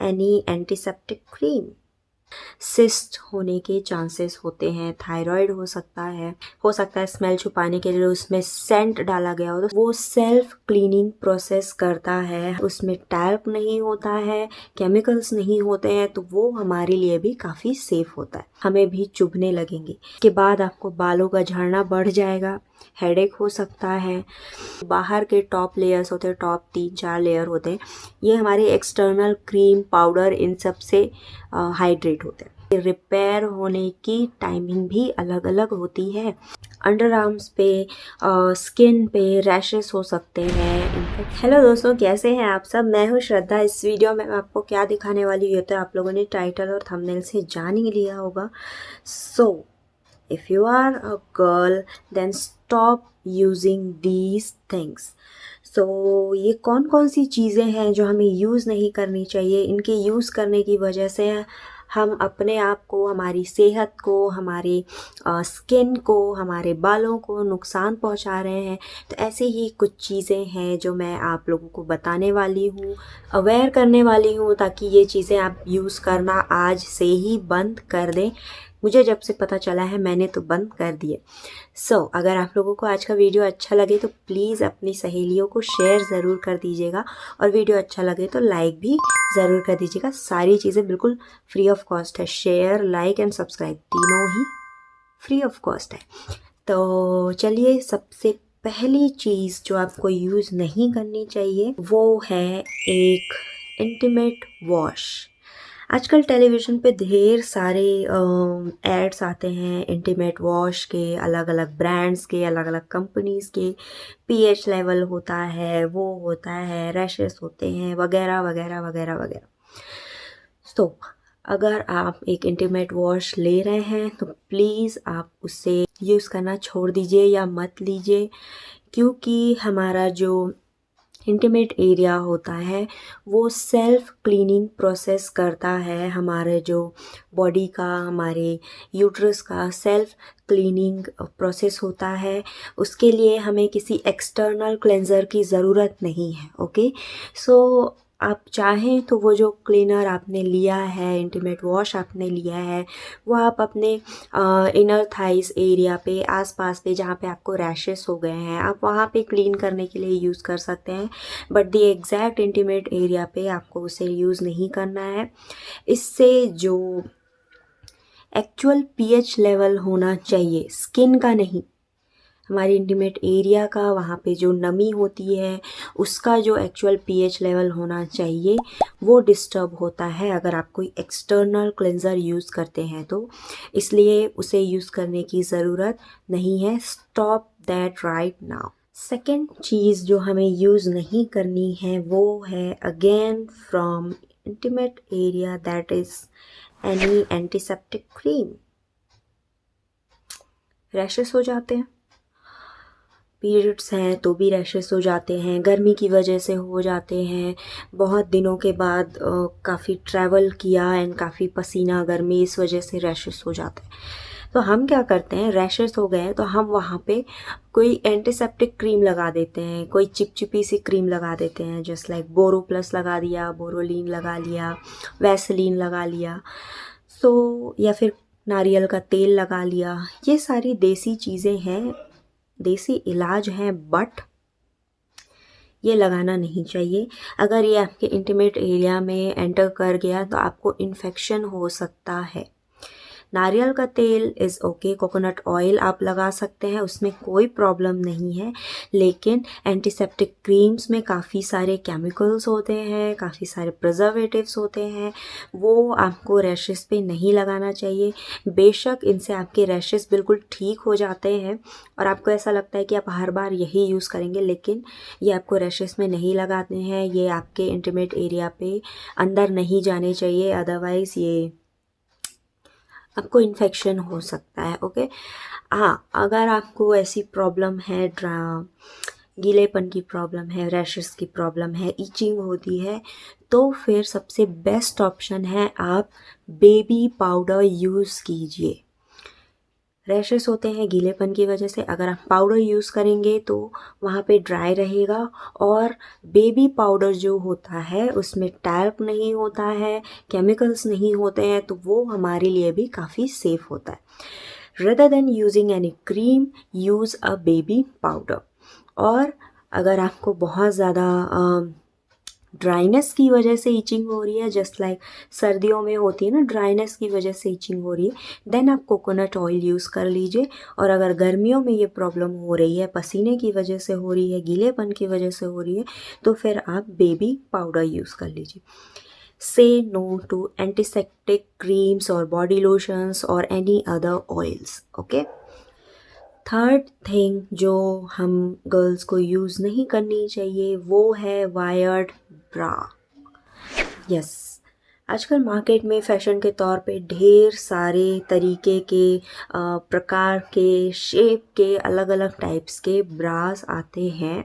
Any antiseptic cream. Cyst होने के chances होते हैं, थायराइड हो सकता है स्मेल छुपाने के लिए उसमें सेंट डाला गया हो, तो वो सेल्फ क्लीनिंग प्रोसेस करता है, उसमें टैल्क नहीं होता है, केमिकल्स नहीं होते हैं, तो वो हमारे लिए भी काफ़ी सेफ होता है। हमें भी चुभने लगेंगे, के बाद आपको बालों का झड़ना बढ़ जाएगा, हेडेक हो सकता है। बाहर के टॉप लेयर्स होते हैं, टॉप 3-4 लेयर होते हैं, ये हमारे एक्सटर्नल क्रीम पाउडर इन सब से हाइड्रेट होते हैं। रिपेयर होने की टाइमिंग भी अलग अलग होती है। अंडर आर्म्स पे, स्किन पे रैशेस हो सकते हैं, इनफेक्ट। हेलो दोस्तों, कैसे हैं आप सब? मैं हूँ श्रद्धा। इस वीडियो में मैं आपको क्या दिखाने वाली हूँ तो आप लोगों ने टाइटल और थंबनेल से जान ही लिया होगा। सो if you are a girl then stop using these things। so ये कौन कौन सी चीज़ें हैं जो हमें यूज़ नहीं करनी चाहिए? इनके यूज़ करने की वजह से हम अपने आप को, हमारी सेहत को, हमारे स्किन को, हमारे बालों को नुकसान पहुंचा रहे हैं। तो ऐसे ही कुछ चीज़ें हैं जो मैं आप लोगों को बताने वाली हूँ, अवेयर करने वाली हूँ, ताकि ये चीज़ें आप यूज़ करना आज से ही बंद कर दें। मुझे जब से पता चला है मैंने तो बंद कर दिए। अगर आप लोगों को आज का वीडियो अच्छा लगे तो प्लीज़ अपनी सहेलियों को शेयर ज़रूर कर दीजिएगा, और वीडियो अच्छा लगे तो लाइक भी ज़रूर कर दीजिएगा। सारी चीज़ें बिल्कुल फ्री ऑफ कॉस्ट है, शेयर, लाइक एंड सब्सक्राइब तीनों ही फ्री ऑफ कॉस्ट है। तो चलिए, सबसे पहली चीज़ जो आपको यूज़ नहीं करनी चाहिए वो है एक इंटीमेट वॉश। आजकल टेलीविज़न पे ढेर सारे एड्स आते हैं इंटीमेट वॉश के, अलग अलग ब्रांड्स के, अलग अलग कंपनीज़ के। पीएच लेवल होता है, वो होता है, रैशेस होते हैं, वगैरह वगैरह वगैरह वगैरह। तो अगर आप एक इंटीमेट वॉश ले रहे हैं तो प्लीज़ आप उसे यूज़ करना छोड़ दीजिए या मत लीजिए, क्योंकि हमारा जो इंटीमेट एरिया होता है वो सेल्फ क्लीनिंग प्रोसेस करता है। हमारे जो बॉडी का, हमारे यूट्रस का सेल्फ क्लीनिंग प्रोसेस होता है। उसके लिए हमें किसी एक्सटर्नल क्लेंज़र की ज़रूरत नहीं है। ओके, सो आप चाहें तो वो जो क्लीनर आपने लिया है, इंटीमेट वॉश आपने लिया है, वो आप अपने इनर थाइस एरिया पे, आसपास पे जहाँ पे आपको रैशेस हो गए हैं, आप वहाँ पे क्लीन करने के लिए यूज़ कर सकते हैं। But the exact intimate area पे आपको उसे यूज़ नहीं करना है। इससे जो एक्चुअल पीएच लेवल होना चाहिए, स्किन का नहीं, हमारी इंटीमेट एरिया का, वहाँ पे जो नमी होती है उसका जो एक्चुअल पीएच लेवल होना चाहिए वो डिस्टर्ब होता है अगर आप कोई एक्सटर्नल क्लेंज़र यूज़ करते हैं तो। इसलिए उसे यूज़ करने की ज़रूरत नहीं है। Stop that right now. Second चीज़ जो हमें यूज़ नहीं करनी है वो है again from intimate area, that is any antiseptic cream. Rashes हो जाते हैं, पीरियड्स हैं तो भी रैशेस हो जाते हैं, गर्मी की वजह से हो जाते हैं, बहुत दिनों के बाद काफ़ी ट्रैवल किया एंड काफ़ी पसीना, गर्मी, इस वजह से रैशेस हो जाते हैं। तो हम क्या करते हैं, रैशेस हो गए हैं तो हम वहाँ पे कोई एंटीसेप्टिक क्रीम लगा देते हैं, कोई चिपचिपी सी क्रीम लगा देते हैं, जस्ट लाइक बोरो प्लस लगा दिया, बोरोलीन लगा लिया, वैसलीन लगा लिया, या फिर नारियल का तेल लगा लिया। ये सारी देसी चीज़ें हैं, देसी इलाज हैं, बट ये लगाना नहीं चाहिए। अगर ये आपके इंटीमेट एरिया में एंटर कर गया तो आपको इन्फेक्शन हो सकता है। नारियल का तेल इज़ ओके, कोकोनट ऑयल आप लगा सकते हैं, उसमें कोई प्रॉब्लम नहीं है। लेकिन एंटीसेप्टिक क्रीम्स में काफ़ी सारे केमिकल्स होते हैं, काफ़ी सारे प्रिजर्वेटिव्स होते हैं, वो आपको रैशेस पे नहीं लगाना चाहिए। बेशक इनसे आपके रैशेस बिल्कुल ठीक हो जाते हैं और आपको ऐसा लगता है कि आप हर बार यही यूज़ करेंगे, लेकिन ये आपको रैशेस में नहीं लगाते हैं। ये आपके इंटीमेट एरिया पे अंदर नहीं जाने चाहिए, अदरवाइज़ ये आपको इन्फेक्शन हो सकता है। ओके, हाँ, अगर आपको ऐसी प्रॉब्लम है, गीलेपन की प्रॉब्लम है, रैशेस की प्रॉब्लम है, इचिंग होती है, तो फिर सबसे बेस्ट ऑप्शन है आप बेबी पाउडर यूज़ कीजिए। रैशेस होते हैं गीलेपन की वजह से। अगर आप पाउडर यूज़ करेंगे तो वहाँ पे ड्राई रहेगा, और बेबी पाउडर जो होता है उसमें टैल्क नहीं होता है, केमिकल्स नहीं होते हैं, तो वो हमारे लिए भी काफ़ी सेफ होता है। Rather than using any cream, use a baby powder. और अगर आपको बहुत ज़्यादा ड्राइनेस की वजह से इचिंग हो रही है, जस्ट लाइक सर्दियों में होती है ना, ड्राइनेस की वजह से इचिंग हो रही है, देन आप कोकोनट ऑयल यूज़ कर लीजिए। और अगर गर्मियों में ये प्रॉब्लम हो रही है, पसीने की वजह से हो रही है, गीलेपन की वजह से हो रही है, तो फिर आप बेबी पाउडर यूज़ कर लीजिए। से नो टू एंटीसेप्टिक क्रीम्स और बॉडी लोशंस और any other oils. Okay, third thing जो हम गर्ल्स को यूज़ नहीं करनी चाहिए वो है वायर्ड ब्रा। यस, आजकल मार्केट में फ़ैशन के तौर पे ढेर सारे तरीके के प्रकार के, शेप के, अलग अलग टाइप्स के ब्रास आते हैं,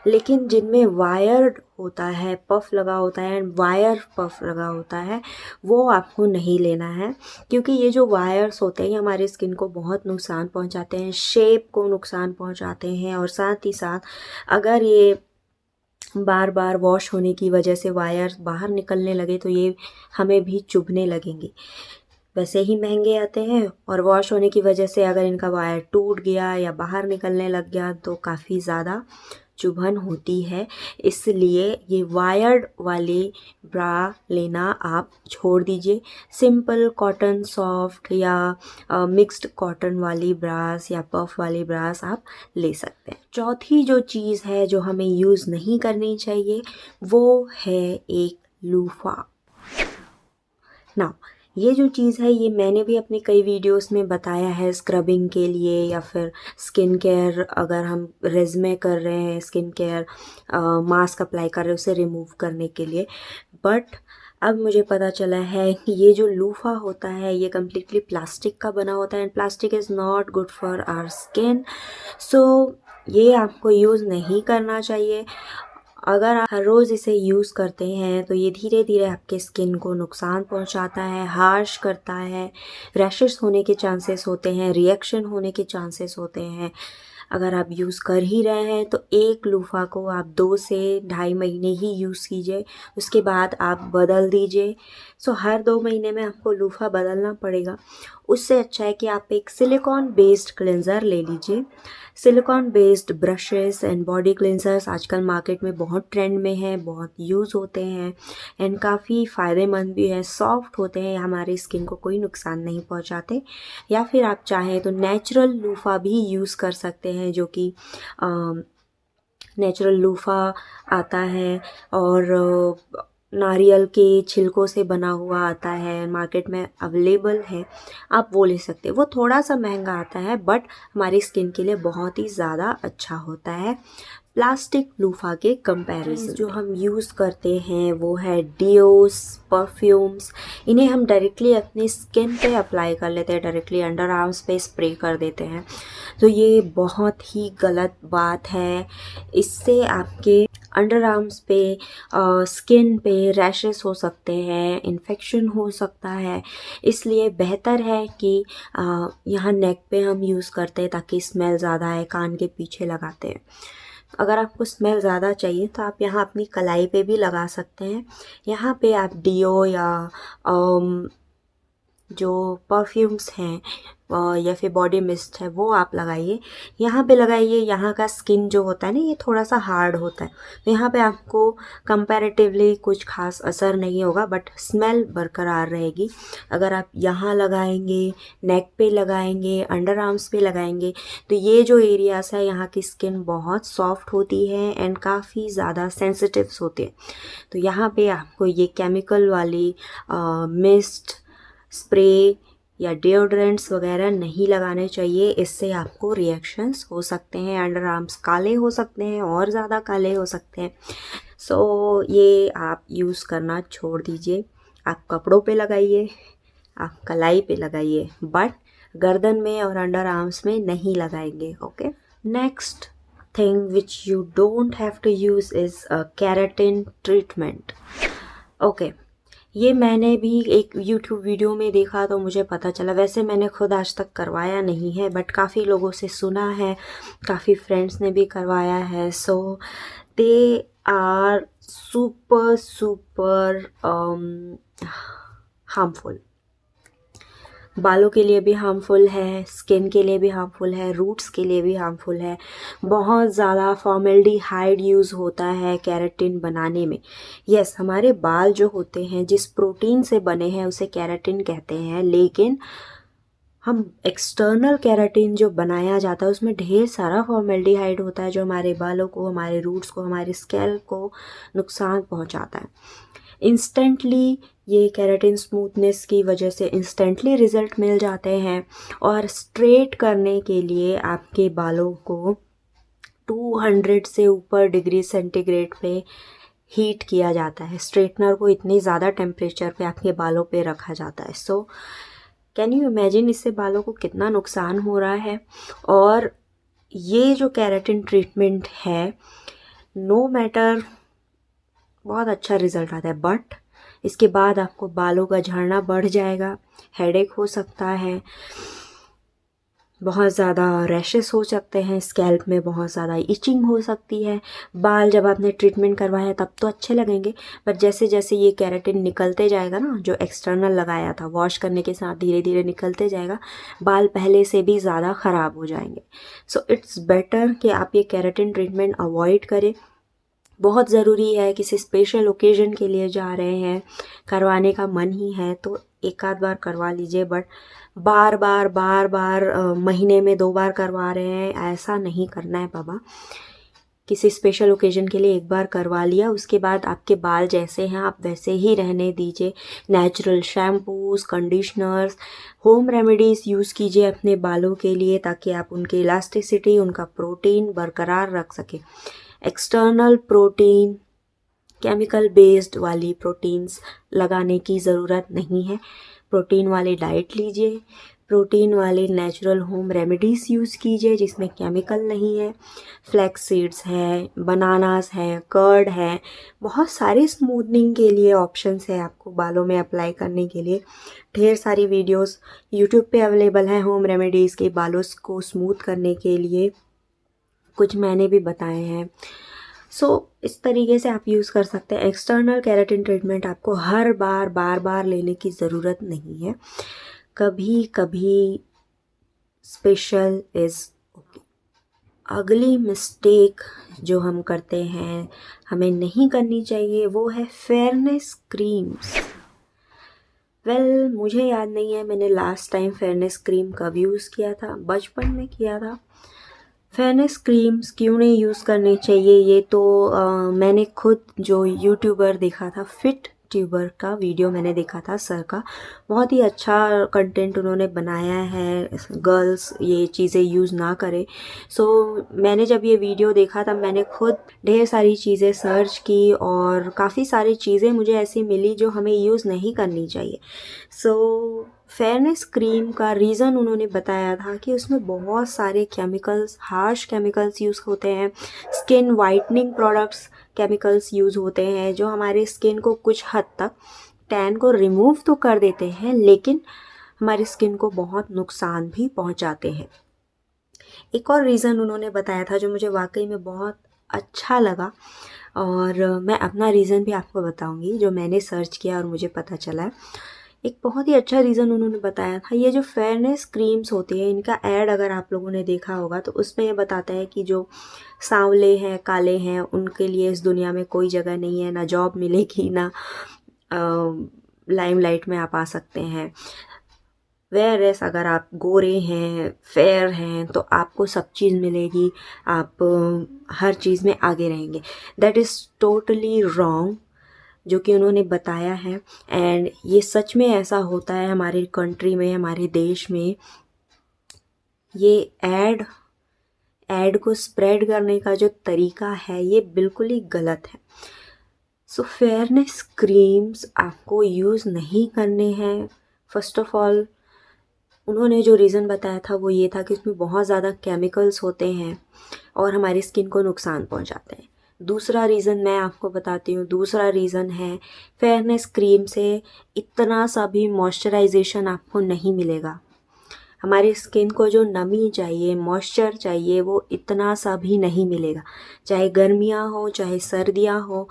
लेकिन जिनमें वायर्ड होता है, पफ लगा होता है, वायर पफ लगा होता है, वो आपको नहीं लेना है। क्योंकि ये जो वायर्स होते हैं ये हमारे स्किन को बहुत नुकसान पहुंचाते हैं, शेप को नुकसान पहुंचाते हैं, और साथ ही साथ अगर ये बार बार वॉश होने की वजह से वायर बाहर निकलने लगे तो ये हमें भी चुभने लगेंगे। वैसे ही महंगे आते हैं, और वॉश होने की वजह से अगर इनका वायर टूट गया या बाहर निकलने लग गया तो काफ़ी ज़्यादा चुभन होती है। इसलिए ये वायर्ड वाली ब्रा लेना आप छोड़ दीजिए। सिंपल कॉटन, सॉफ्ट या मिक्स्ड कॉटन वाली ब्रास या पफ वाली ब्रास आप ले सकते हैं। चौथी जो चीज़ है जो हमें यूज़ नहीं करनी चाहिए वो है एक लूफा। नाउ ये जो चीज़ है ये मैंने भी अपनी कई वीडियोस में बताया है, स्क्रबिंग के लिए या फिर स्किन केयर, अगर हम रेज़मे कर रहे हैं, स्किन केयर मास्क अप्लाई कर रहे हैं उसे रिमूव करने के लिए। बट अब मुझे पता चला है कि ये जो लूफा होता है ये कम्प्लीटली प्लास्टिक का बना होता है, and plastic is not good for our skin. So ये आपको यूज़ नहीं करना चाहिए। अगर आप हर रोज़ इसे यूज़ करते हैं तो ये धीरे धीरे आपके स्किन को नुकसान पहुंचाता है, हार्श करता है, रैशेस होने के चांसेस होते हैं, रिएक्शन होने के चांसेस होते हैं। अगर आप यूज़ कर ही रहे हैं तो एक लूफा को आप 2 से ढाई महीने ही यूज़ कीजिए, उसके बाद आप बदल दीजिए। सो हर 2 महीने में आपको लूफा बदलना पड़ेगा। उससे अच्छा है कि आप एक सिलिकॉन बेस्ड क्लेंज़र ले लीजिए। Silicon based brushes and body cleansers आजकल मार्केट में बहुत ट्रेंड में है, बहुत यूज़ होते हैं, एंड काफ़ी फ़ायदेमंद भी है, सॉफ्ट होते हैं, हमारी स्किन को कोई नुकसान नहीं पहुंचाते। या फिर आप चाहें तो नेचुरल लूफा भी यूज़ कर सकते हैं, जो कि नेचुरल लूफा आता है और नारियल के छिलकों से बना हुआ आता है, मार्केट में अवेलेबल है, आप वो ले सकते हैं। वो थोड़ा सा महंगा आता है बट हमारी स्किन के लिए बहुत ही ज़्यादा अच्छा होता है प्लास्टिक लूफा के कंपैरिजन। जो हम यूज़ करते हैं वो है डियोस, परफ्यूम्स। इन्हें हम डायरेक्टली अपनी स्किन पे अप्लाई कर लेते हैं, डायरेक्टली अंडर आर्म्स पे स्प्रे कर देते हैं, तो ये बहुत ही गलत बात है। इससे आपके अंडर आर्म्स पे, स्किन पे रैशेस हो सकते हैं, इन्फेक्शन हो सकता है। इसलिए बेहतर है कि यहाँ नेक पे हम यूज़ करते हैं ताकि स्मेल ज़्यादा है, कान के पीछे लगाते हैं। अगर आपको स्मेल ज़्यादा चाहिए तो आप यहाँ अपनी कलाई पे भी लगा सकते हैं। यहाँ पे आप डियो या जो परफ्यूम्स हैं या फिर बॉडी मिस्ट है वो आप लगाइए, यहाँ पे लगाइए। यहाँ का स्किन जो होता है ना ये थोड़ा सा हार्ड होता है, तो यहाँ पे आपको कंपैरेटिवली कुछ खास असर नहीं होगा, बट स्मेल बरकरार रहेगी। अगर आप यहाँ लगाएंगे, नेक पे लगाएंगे, अंडर आर्म्स पे लगाएंगे, तो ये जो एरियाज है यहाँ की स्किन बहुत सॉफ्ट होती है एंड काफ़ी ज़्यादा सेंसिटिव्स होते हैं। तो यहाँ पे आपको ये केमिकल वाली मिस्ट, स्प्रे या डिओड्रेंट्स वगैरह नहीं लगाने चाहिए। इससे आपको रिएक्शंस हो सकते हैं, अंडर आर्म्स काले हो सकते हैं और ज़्यादा काले हो सकते हैं। सो ये आप यूज़ करना छोड़ दीजिए। आप कपड़ों पे लगाइए, आप कलाई पे लगाइए, बट गर्दन में और अंडर आर्म्स में नहीं लगाएंगे। Okay, next thing which you don't have to use is keratin treatment. Okay, ये मैंने भी एक यूट्यूब वीडियो में देखा तो मुझे पता चला। वैसे मैंने खुद आज तक करवाया नहीं है, बट काफ़ी लोगों से सुना है, काफ़ी फ्रेंड्स ने भी करवाया है। So they are super super harmful. बालों के लिए भी हार्मफुल है, स्किन के लिए भी हार्मफुल है, रूट्स के लिए भी हार्मफुल है। बहुत ज़्यादा फॉर्मेल्डिहाइड यूज़ होता है केराटिन बनाने में। यस, हमारे बाल जो होते हैं जिस प्रोटीन से बने हैं उसे केराटिन कहते हैं, लेकिन हम एक्सटर्नल केराटिन जो बनाया जाता है उसमें ढेर सारा फॉर्मेल्डिहाइड होता है जो हमारे बालों को, हमारे रूट्स को, हमारे स्कैल्प को नुकसान पहुंचाता है। इंस्टेंटली ये केराटिन स्मूथनेस की वजह से इंस्टेंटली रिजल्ट मिल जाते हैं, और स्ट्रेट करने के लिए आपके बालों को 200 से ऊपर डिग्री सेंटीग्रेड पे हीट किया जाता है। स्ट्रेटनर को इतनी ज़्यादा टेम्परेचर पे आपके बालों पे रखा जाता है। सो कैन यू इमेजिन इससे बालों को कितना नुकसान हो रहा है। और ये जो केराटिन ट्रीटमेंट है, नो मैटर बहुत अच्छा रिजल्ट आता है, बट इसके बाद आपको बालों का झड़ना बढ़ जाएगा, हेडेक हो सकता है, बहुत ज़्यादा रैशेस हो सकते हैं, स्कैल्प में बहुत ज़्यादा इचिंग हो सकती है। बाल जब आपने ट्रीटमेंट करवाया तब तो अच्छे लगेंगे, बट जैसे जैसे ये केराटिन निकलते जाएगा ना, जो एक्सटर्नल लगाया था, वॉश करने के साथ धीरे धीरे निकलते जाएगा, बाल पहले से भी ज़्यादा ख़राब हो जाएंगे। सो इट्स बेटर कि आप ये केराटिन ट्रीटमेंट अवॉइड करें। बहुत ज़रूरी है, किसी स्पेशल ओकेजन के लिए जा रहे हैं, करवाने का मन ही है तो एक आध बार करवा लीजिए, बट बार बार महीने में 2 बार करवा रहे हैं ऐसा नहीं करना है बाबा। किसी स्पेशल ओकेजन के लिए एक बार करवा लिया, उसके बाद आपके बाल जैसे हैं आप वैसे ही रहने दीजिए। Natural shampoos, conditioners, home remedies use कीजिए अपने बालों के लिए, ताकि आप उनकी इलास्टिसिटी, उनका प्रोटीन बरकरार रख सकें। एक्सटर्नल प्रोटीन, केमिकल बेस्ड वाली प्रोटीन्स लगाने की ज़रूरत नहीं है। प्रोटीन वाली डाइट लीजिए, प्रोटीन वाले नेचुरल होम रेमेडीज़ यूज़ कीजिए जिसमें केमिकल नहीं है। फ्लैक्स सीड्स है, बनानास है, कर्ड है, बहुत सारे स्मूथनिंग के लिए ऑप्शंस है आपको बालों में अप्लाई करने के लिए। ढेर सारी वीडियोस यूट्यूब पे अवेलेबल हैं होम रेमेडीज़ के बालों को स्मूथ करने के लिए, कुछ मैंने भी बताए हैं। सो इस तरीके से आप यूज़ कर सकते हैं। एक्सटर्नल केराटिन ट्रीटमेंट आपको हर बार लेने की ज़रूरत नहीं है, कभी कभी स्पेशल इज़ ओके। अगली मिस्टेक जो हम करते हैं, हमें नहीं करनी चाहिए, वो है फेयरनेस क्रीम्स। मुझे याद नहीं है मैंने लास्ट टाइम फेयरनेस क्रीम कब यूज़ किया था, बचपन में किया था। फेयरनेस क्रीम्स क्यों नहीं यूज़ करनी चाहिए, ये तो मैंने खुद जो यूट्यूबर देखा था, फिट ट्यूबर का वीडियो मैंने देखा था सर का, बहुत ही अच्छा कंटेंट उन्होंने बनाया है, गर्ल्स ये चीज़ें यूज़ ना करें। सो मैंने जब ये वीडियो देखा तब मैंने खुद ढेर सारी चीज़ें सर्च की और काफ़ी सारी चीज़ें मुझे ऐसी मिली जो हमें यूज़ नहीं करनी चाहिए। सो फेयरनेस क्रीम का रीज़न उन्होंने बताया था कि उसमें बहुत सारे केमिकल्स, हार्श केमिकल्स यूज़ होते हैं, skin whitening products chemicals use होते हैं जो हमारे स्किन को कुछ हद तक टैन को रिमूव तो कर देते हैं, लेकिन हमारी स्किन को बहुत नुकसान भी पहुंचाते हैं। एक और रीज़न उन्होंने बताया था जो मुझे वाकई में बहुत अच्छा लगा, और मैं अपना रीज़न भी आपको बताऊंगी जो मैंने सर्च किया और मुझे पता चला है। एक बहुत ही अच्छा रीज़न उन्होंने बताया था, ये जो फेयरनेस क्रीम्स होती है इनका ऐड अगर आप लोगों ने देखा होगा तो उसमें ये बताता है कि जो सांवले हैं, काले हैं, उनके लिए इस दुनिया में कोई जगह नहीं है, ना जॉब मिलेगी, ना लाइमलाइट में आप आ सकते हैं। वेयर एस अगर आप गोरे हैं, फेयर हैं, तो आपको सब चीज़ मिलेगी, आप हर चीज़ में आगे रहेंगे। दैट इज़ टोटली रॉन्ग जो कि उन्होंने बताया है, एंड ये सच में ऐसा होता है हमारे कंट्री में, हमारे देश में। ये ऐड को स्प्रेड करने का जो तरीका है ये बिल्कुल ही गलत है। सो फेयरनेस क्रीम्स आपको यूज़ नहीं करने हैं। फर्स्ट ऑफ ऑल उन्होंने जो रीज़न बताया था वो ये था कि उसमें बहुत ज़्यादा केमिकल्स होते हैं और हमारी स्किन को नुकसान पहुंचाते हैं। दूसरा रीज़न मैं आपको बताती हूँ, दूसरा रीज़न है फेयरनेस क्रीम से इतना सा भी मॉइस्चराइजेशन आपको नहीं मिलेगा। हमारी स्किन को जो नमी चाहिए, मॉइस्चर चाहिए, वो इतना सा भी नहीं मिलेगा। चाहे गर्मियाँ हो चाहे सर्दियाँ हो,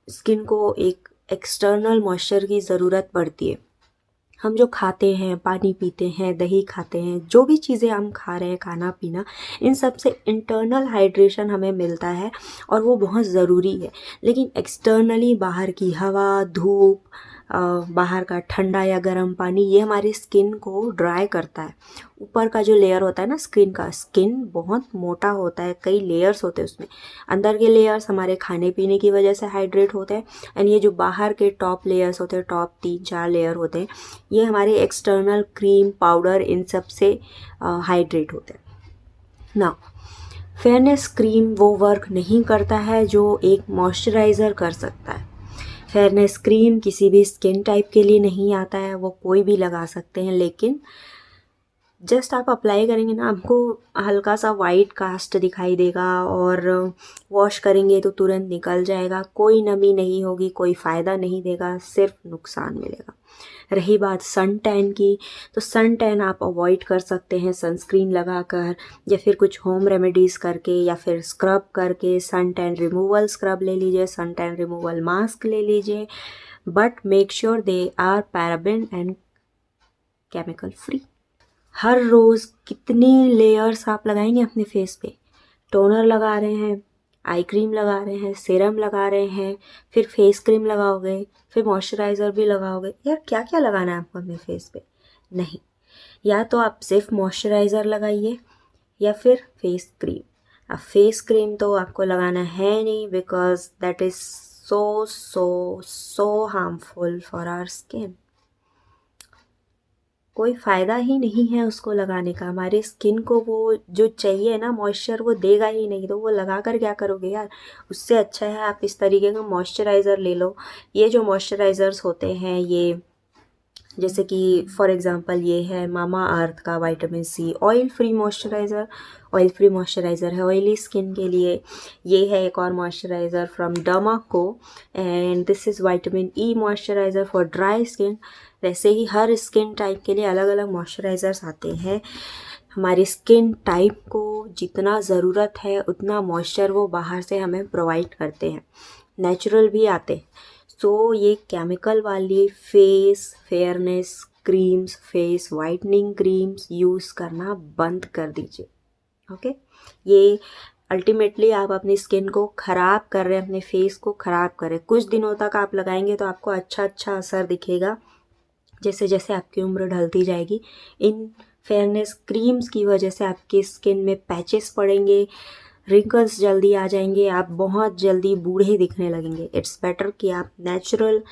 स्किन को एक एक्सटर्नल मॉइस्चर की ज़रूरत पड़ती है। हम जो खाते हैं, पानी पीते हैं, दही खाते हैं, जो भी चीज़ें हम खा रहे हैं, खाना पीना, इन सब से इंटरनल हाइड्रेशन हमें मिलता है और वो बहुत ज़रूरी है। लेकिन एक्सटर्नली बाहर की हवा, धूप, बाहर का ठंडा या गर्म पानी, ये हमारी स्किन को ड्राई करता है। ऊपर का जो लेयर होता है ना स्किन का, स्किन बहुत मोटा होता है, कई लेयर्स होते हैं उसमें। अंदर के लेयर्स हमारे खाने पीने की वजह से हाइड्रेट होते हैं, एंड ये जो बाहर के टॉप लेयर्स होते हैं, टॉप 3-4 लेयर होते हैं, ये हमारे एक्सटर्नल क्रीम, पाउडर, इन सब से हाइड्रेट होते हैं ना। फेयरनेस क्रीम वो वर्क नहीं करता है जो एक मॉइस्चराइज़र कर सकता है। फेयरनेस क्रीम किसी भी स्किन टाइप के लिए नहीं आता है, वो कोई भी लगा सकते हैं, लेकिन जस्ट आप अप्लाई करेंगे ना, आपको हल्का सा वाइट कास्ट दिखाई देगा और वॉश करेंगे तो तुरंत निकल जाएगा। कोई नमी नहीं होगी, कोई फ़ायदा नहीं देगा, सिर्फ नुकसान मिलेगा। रही बात सन टैन की, तो सन टैन आप अवॉइड कर सकते हैं सनस्क्रीन लगाकर, या फिर कुछ होम रेमेडीज़ करके, या फिर स्क्रब करके। सन टैन रिमूवल स्क्रब ले लीजिए, सन टैन रिमूवल मास्क ले लीजिए, but make sure they are paraben and chemical free. हर रोज़ कितनी लेयर्स आप लगाएंगे अपने फेस पे? टोनर लगा रहे हैं, आई क्रीम लगा रहे हैं, सीरम लगा रहे हैं, फिर फेस क्रीम लगाओगे, फिर मॉइस्चराइज़र भी लगाओगे। यार क्या क्या लगाना है आपको अपने फेस पे? नहीं, या तो आप सिर्फ मॉइस्चराइज़र लगाइए या फिर फेस क्रीम। अब फेस क्रीम तो आपको लगाना है नहीं, because that is so so so harmful for our skin. कोई फ़ायदा ही नहीं है उसको लगाने का। हमारे स्किन को वो जो चाहिए ना मॉइस्चर, वो देगा ही नहीं, तो वो लगा कर क्या करोगे यार। उससे अच्छा है आप इस तरीके का मॉइस्चराइज़र ले लो। ये जो मॉइस्चराइज़र्स होते हैं, ये जैसे कि फॉर एग्ज़ाम्पल ये है मामा अर्थ का vitamin C oil free moisturiser. Oil free moisturiser है ऑयली स्किन के लिए। ये है एक और moisturiser from Derma Co, and this is vitamin E moisturiser for dry skin. वैसे ही हर स्किन टाइप के लिए अलग अलग मॉइस्चराइज़र्स आते हैं। हमारी स्किन टाइप को जितना ज़रूरत है उतना मॉइस्चर वो बाहर से हमें प्रोवाइड करते हैं। नेचुरल भी आते हैं। सो ये केमिकल वाली face fairness creams, face whitening creams use करना बंद कर दीजिए। ओके, ये अल्टीमेटली आप अपनी स्किन को ख़राब कर रहे हैं, अपने फेस को ख़राब कर रहे हैं। कुछ दिनों तक आप लगाएंगे तो आपको अच्छा अच्छा असर दिखेगा। जैसे जैसे आपकी उम्र ढलती जाएगी, इन फेयरनेस क्रीम्स की वजह से आपकी स्किन में पैचेस पड़ेंगे, रिंकल्स जल्दी आ जाएंगे, आप बहुत जल्दी बूढ़े दिखने लगेंगे। इट्स बेटर कि आप natural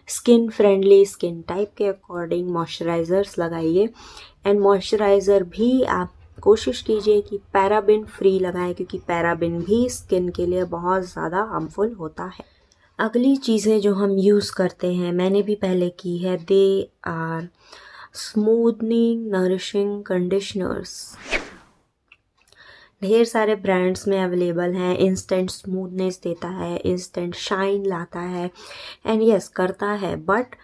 skin friendly skin type के अकॉर्डिंग मॉइस्चराइज़र्स लगाइए। एंड मॉइस्चराइज़र भी आप कोशिश कीजिए कि पैराबिन फ्री लगाएं, क्योंकि पैराबिन भी स्किन के लिए बहुत ज़्यादा हार्मफुल होता है। अगली चीज़ें जो हम यूज़ करते हैं, मैंने भी पहले की है, they are smoothening nourishing conditioners. ढेर सारे ब्रांड्स में अवेलेबल हैं। इंस्टेंट स्मूथनेस देता है, इंस्टेंट शाइन लाता है, एंड यस करता है, बट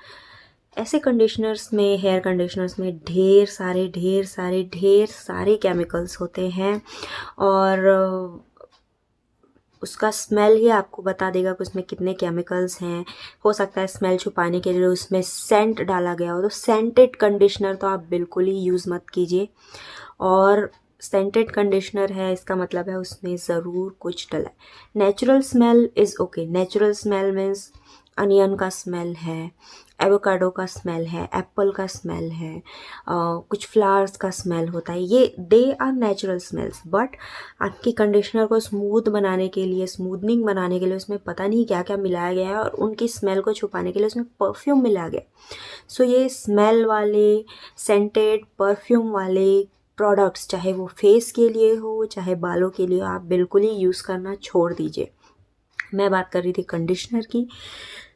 ऐसे कंडीशनर्स में, हेयर कंडीशनर्स में ढेर सारे केमिकल्स होते हैं, और उसका स्मेल ही आपको बता देगा कि उसमें कितने केमिकल्स हैं। हो सकता है स्मेल छुपाने के लिए उसमें सेंट डाला गया हो, तो सेंटेड कंडीशनर तो आप बिल्कुल ही यूज़ मत कीजिए। और सेंटेड कंडीशनर है, इसका मतलब है उसमें ज़रूर कुछ डला है। Natural smell is okay. Natural smell means onion का स्मेल है, एवोकाडो का स्मेल है, एप्पल का स्मेल है, कुछ फ्लावर्स का स्मेल होता है। ये they are natural smells. But आपकी कंडीशनर को स्मूथ बनाने के लिए, स्मूथनिंग बनाने के लिए उसमें पता नहीं क्या क्या मिलाया गया है, और उनकी स्मेल को छुपाने के लिए उसमें परफ्यूम मिलाया गया। सो ये स्मेल वाले सेंटेड परफ्यूम वाले प्रोडक्ट्स, चाहे वो फेस के लिए हो चाहे बालों के लिए हो, आप बिल्कुल ही यूज़ करना छोड़ दीजिए। मैं बात कर रही थी कंडीशनर की।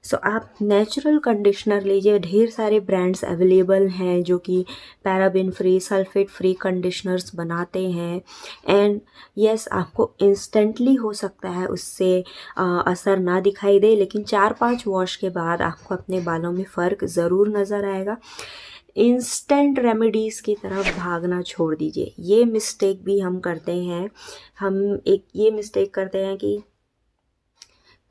सो आप नेचुरल कंडीशनर लीजिए, ढेर सारे ब्रांड्स अवेलेबल हैं जो कि paraben free, sulphate free conditioners बनाते हैं। एंड यस, आपको इंस्टेंटली हो सकता है उससे असर ना दिखाई दे, लेकिन 4-5 वॉश के बाद आपको अपने बालों में फ़र्क ज़रूर नज़र आएगा। इंस्टेंट रेमेडीज़ की तरफ भागना छोड़ दीजिए। ये मिस्टेक भी हम करते हैं। हम एक ये मिस्टेक करते हैं कि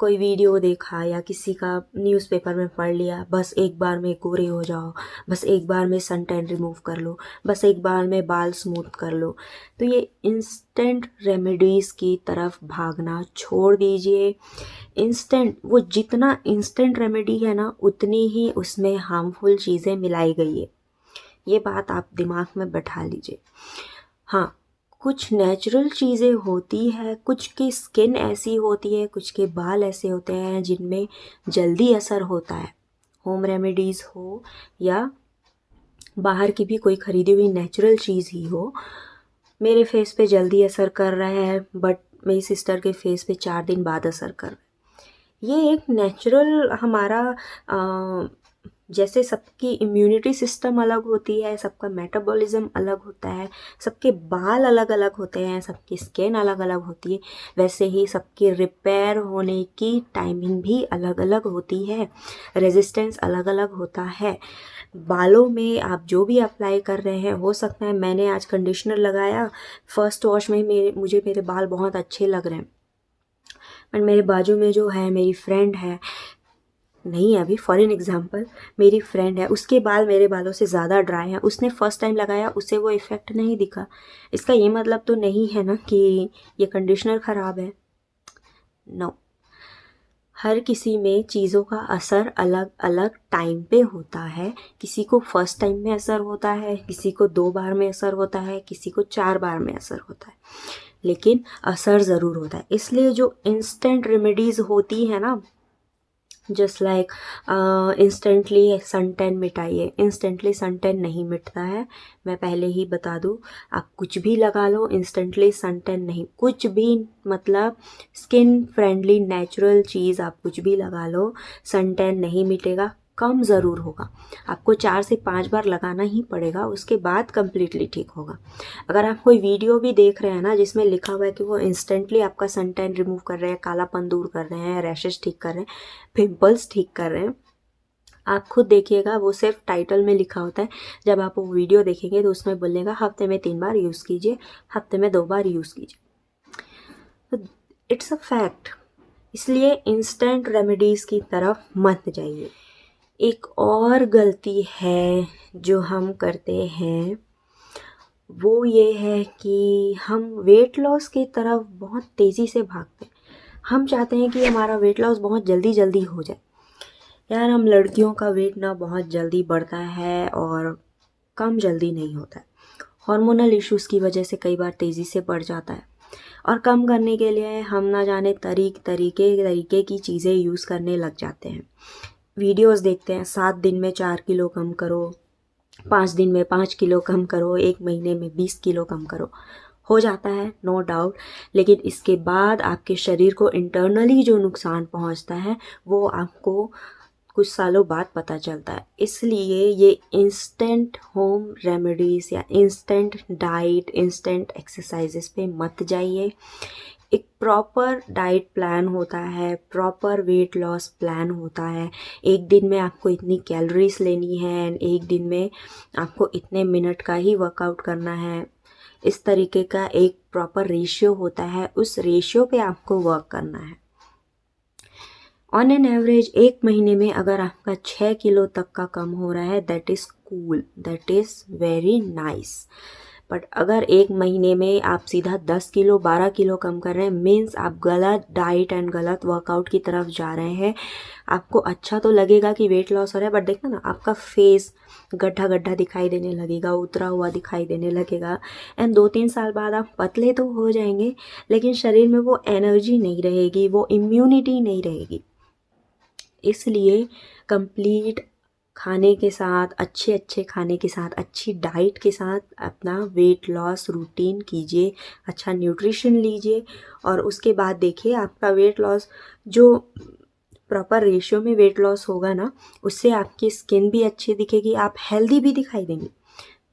कोई वीडियो देखा या किसी का न्यूज़पेपर में पढ़ लिया, बस एक बार में गोरे हो जाओ, बस एक बार में सन टैन रिमूव कर लो, बस एक बार में बाल स्मूथ कर लो। तो ये इंस्टेंट रेमेडीज़ की तरफ भागना छोड़ दीजिए। इंस्टेंट, वो जितना इंस्टेंट रेमेडी है ना, उतनी ही उसमें हार्मफुल चीज़ें मिलाई गई है। ये बात आप दिमाग में बैठा लीजिए। हाँ, कुछ नेचुरल चीज़ें होती है, कुछ की स्किन ऐसी होती है, कुछ के बाल ऐसे होते हैं जिनमें जल्दी असर होता है। होम रेमेडीज़ हो या बाहर की भी कोई ख़रीदी हुई नेचुरल चीज़ ही हो, मेरे फेस पे जल्दी असर कर रहा है, बट मेरी सिस्टर के फेस पे 4 दिन बाद असर कर रहा है। ये एक नेचुरल हमारा जैसे सबकी इम्यूनिटी सिस्टम अलग होती है, सबका मेटाबॉलिज्म अलग होता है, सबके बाल अलग अलग होते हैं, सबकी स्किन अलग अलग होती है, वैसे ही सबकी रिपेयर होने की टाइमिंग भी अलग अलग होती है, रेजिस्टेंस अलग अलग होता है। बालों में आप जो भी अप्लाई कर रहे हैं, हो सकता है मैंने आज कंडीशनर लगाया, फर्स्ट वॉश में मुझे मेरे बाल बहुत अच्छे लग रहे हैं, बट मेरे बाजू में जो है मेरी फ्रेंड है, नहीं अभी फॉर एन एग्जांपल मेरी फ्रेंड है, उसके बाल मेरे बालों से ज़्यादा ड्राई हैं, उसने फ़र्स्ट टाइम लगाया, उसे वो इफ़ेक्ट नहीं दिखा। इसका ये मतलब तो नहीं है ना कि ये कंडीशनर ख़राब है। नो, हर किसी में चीज़ों का असर अलग अलग टाइम पे होता है। किसी को फर्स्ट टाइम में असर होता है, किसी को 2 बार में असर होता है, किसी को 4 बार में असर होता है, लेकिन असर ज़रूर होता है। इसलिए जो इंस्टेंट रेमेडीज़ होती है ना, just like instantly sun tan मिटाइए, इंस्टेंटली सन टैन नहीं मिटता है। मैं पहले ही बता दूँ, आप कुछ भी लगा लो, इंस्टेंटली सन टैन नहीं, कुछ भी, मतलब स्किन फ्रेंडली नेचुरल चीज़ आप कुछ भी लगा लो, सन टैन नहीं मिटेगा, कम ज़रूर होगा। आपको 4 से 5 बार लगाना ही पड़ेगा, उसके बाद कम्प्लीटली ठीक होगा। अगर आप कोई वीडियो भी देख रहे हैं ना जिसमें लिखा हुआ है कि वो इंस्टेंटली आपका सन टैन रिमूव कर रहे हैं, कालापन दूर कर रहे हैं, रैशेस ठीक कर रहे हैं, पिंपल्स ठीक कर रहे हैं, आप खुद देखिएगा, वो सिर्फ टाइटल में लिखा होता है। जब आप वो वीडियो देखेंगे तो उसमें बोलेगा हफ्ते में 3 बार यूज़ कीजिए, हफ्ते में 2 बार यूज़ कीजिए। तो इट्स अ फैक्ट। इसलिए इंस्टेंट रेमेडीज़ की तरफ मत जाइए। एक और गलती है जो हम करते हैं, वो ये है कि हम वेट लॉस की तरफ बहुत तेज़ी से भागते हैं। हम चाहते हैं कि हमारा वेट लॉस बहुत जल्दी जल्दी हो जाए। यार, हम लड़कियों का वेट ना बहुत जल्दी बढ़ता है और कम जल्दी नहीं होता है। हार्मोनल इश्यूज़ की वजह से कई बार तेज़ी से बढ़ जाता है, और कम करने के लिए हम ना जाने तरीके की चीज़ें यूज़ करने लग जाते हैं। वीडियोस देखते हैं, 7 दिन में 4 किलो कम करो, 5 दिन में 5 किलो कम करो, 1 महीने में 20 किलो कम करो। हो जाता है, नो डाउट, लेकिन इसके बाद आपके शरीर को इंटरनली जो नुकसान पहुंचता है वो आपको कुछ सालों बाद पता चलता है। इसलिए ये इंस्टेंट होम रेमेडीज़ या इंस्टेंट डाइट, इंस्टेंट एक्सरसाइजेस पे मत जाइए। एक प्रॉपर डाइट प्लान होता है, प्रॉपर वेट लॉस प्लान होता है। एक दिन में आपको इतनी कैलोरीज लेनी है, एक दिन में आपको इतने मिनट का ही वर्कआउट करना है। इस तरीके का एक प्रॉपर रेशियो होता है, उस रेशियो पे आपको वर्क करना है। ऑन एन एवरेज 1 महीने में अगर आपका 6 किलो तक का कम हो रहा है, that is cool, that is very nice. But अगर 1 महीने में आप सीधा 10 किलो 12 किलो कम कर रहे हैं, मीन्स आप गलत डाइट एंड गलत वर्कआउट की तरफ जा रहे हैं। आपको अच्छा तो लगेगा कि वेट लॉस हो रहा है, बट देखना ना, आपका फेस गड्ढा गड्ढा दिखाई देने लगेगा, उतरा हुआ दिखाई देने लगेगा। एंड 2-3 साल बाद आप पतले तो हो जाएंगे, लेकिन शरीर में वो एनर्जी नहीं रहेगी, वो इम्यूनिटी नहीं रहेगी। इसलिए कंप्लीट खाने के साथ, अच्छे खाने के साथ, अच्छी डाइट के साथ अपना वेट लॉस रूटीन कीजिए, अच्छा न्यूट्रिशन लीजिए, और उसके बाद देखिए आपका वेट लॉस जो प्रॉपर रेशियो में वेट लॉस होगा ना, उससे आपकी स्किन भी अच्छी दिखेगी, आप हेल्दी भी दिखाई देंगे।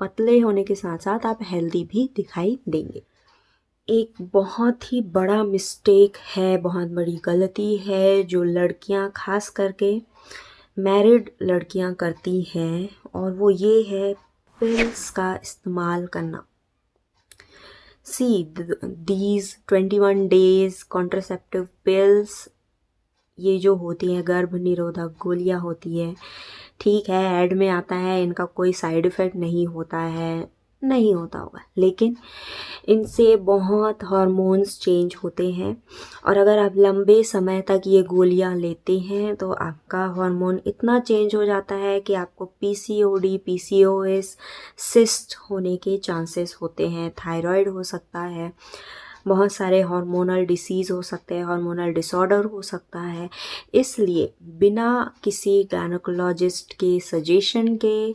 पतले होने के साथ साथ आप हेल्दी भी दिखाई देंगे। एक बहुत ही बड़ा मिस्टेक है, बहुत बड़ी गलती है जो लड़कियां खास करके मैरिड लड़कियां करती हैं, और वो ये है पिल्स का इस्तेमाल करना। See these 21 days contraceptive pills, ये जो होती हैं गर्भ निरोधक गोलियां होती है, ठीक है ऐड में आता है इनका कोई साइड इफ़ेक्ट नहीं होता है, नहीं होता होगा, लेकिन इनसे बहुत हार्मोन्स चेंज होते हैं, और अगर आप लंबे समय तक ये गोलियां लेते हैं तो आपका हार्मोन इतना चेंज हो जाता है कि आपको पीसीओडी, पीसीओएस, सिस्ट होने के चांसेस होते हैं, थायराइड हो सकता है, बहुत सारे हार्मोनल डिसीज़ हो सकते हैं, हार्मोनल डिसऑर्डर हो सकता है। इसलिए बिना किसी गायनेकोलॉजिस्ट के सजेशन के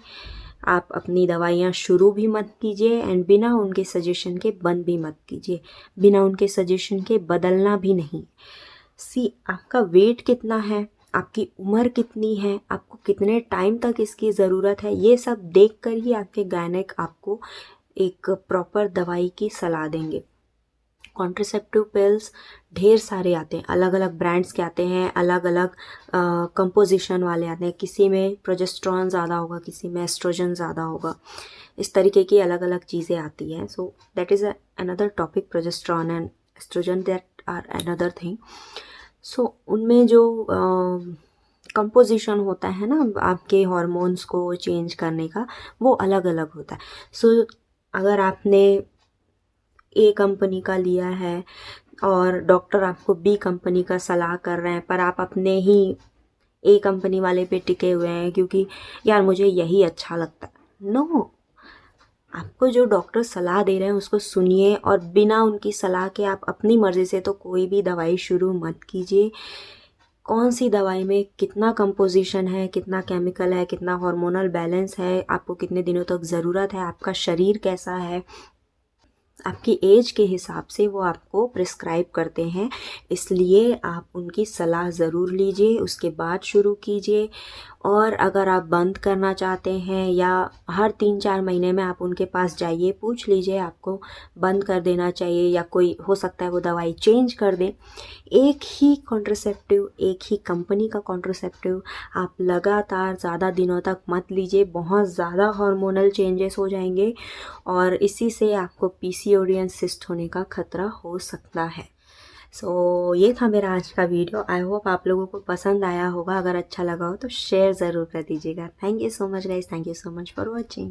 आप अपनी दवाइयाँ शुरू भी मत कीजिए, एंड बिना उनके सजेशन के बंद भी मत कीजिए, बिना उनके सजेशन के बदलना भी नहीं। सी आपका वेट कितना है, आपकी उम्र कितनी है, आपको कितने टाइम तक इसकी ज़रूरत है, ये सब देख कर ही आपके गायनेक आपको एक प्रॉपर दवाई की सलाह देंगे। कॉन्ट्रासेप्टिव पिल्स ढेर सारे आते हैं, अलग अलग ब्रांड्स के आते हैं, अलग अलग कंपोजिशन वाले आते हैं, किसी में प्रोजेस्टेरॉन ज़्यादा होगा, किसी में एस्ट्रोजन ज़्यादा होगा, इस तरीके की अलग अलग चीज़ें आती हैं। So that is another topic, progesterone and estrogen that are another thing. So उनमें जो कंपोजिशन होता है ना आपके हार्मोन्स को चेंज करने का, वो अलग अलग होता है। सो अगर आपने ए कंपनी का लिया है और डॉक्टर आपको बी कंपनी का सलाह कर रहे हैं, पर आप अपने ही ए कंपनी वाले पे टिके हुए हैं क्योंकि यार मुझे यही अच्छा लगता है, नो, आपको जो डॉक्टर सलाह दे रहे हैं उसको सुनिए, और बिना उनकी सलाह के आप अपनी मर्ज़ी से तो कोई भी दवाई शुरू मत कीजिए। कौन सी दवाई में कितना कंपोजिशन है, कितना केमिकल है, कितना हार्मोनल बैलेंस है, आपको कितने दिनों तक ज़रूरत है, आपका शरीर कैसा है, आपकी एज के हिसाब से वो आपको प्रिस्क्राइब करते हैं। इसलिए आप उनकी सलाह ज़रूर लीजिए, उसके बाद शुरू कीजिए। और अगर आप बंद करना चाहते हैं या हर 3-4 महीने में आप उनके पास जाइए, पूछ लीजिए आपको बंद कर देना चाहिए या कोई हो सकता है वो दवाई चेंज कर दें। एक ही कॉन्ट्रासेप्टिव, एक ही कंपनी का कॉन्ट्रासेप्टिव आप लगातार ज़्यादा दिनों तक मत लीजिए, बहुत ज़्यादा हार्मोनल चेंजेस हो जाएंगे और इसी से आपको पीसीओडी एंड सिस्ट होने का खतरा हो सकता है। सो ये था मेरा आज का वीडियो। आई होप आप लोगों को पसंद आया होगा। अगर अच्छा लगा हो तो शेयर ज़रूर कर दीजिएगा। Thank you so much guys, thank you so much for watching.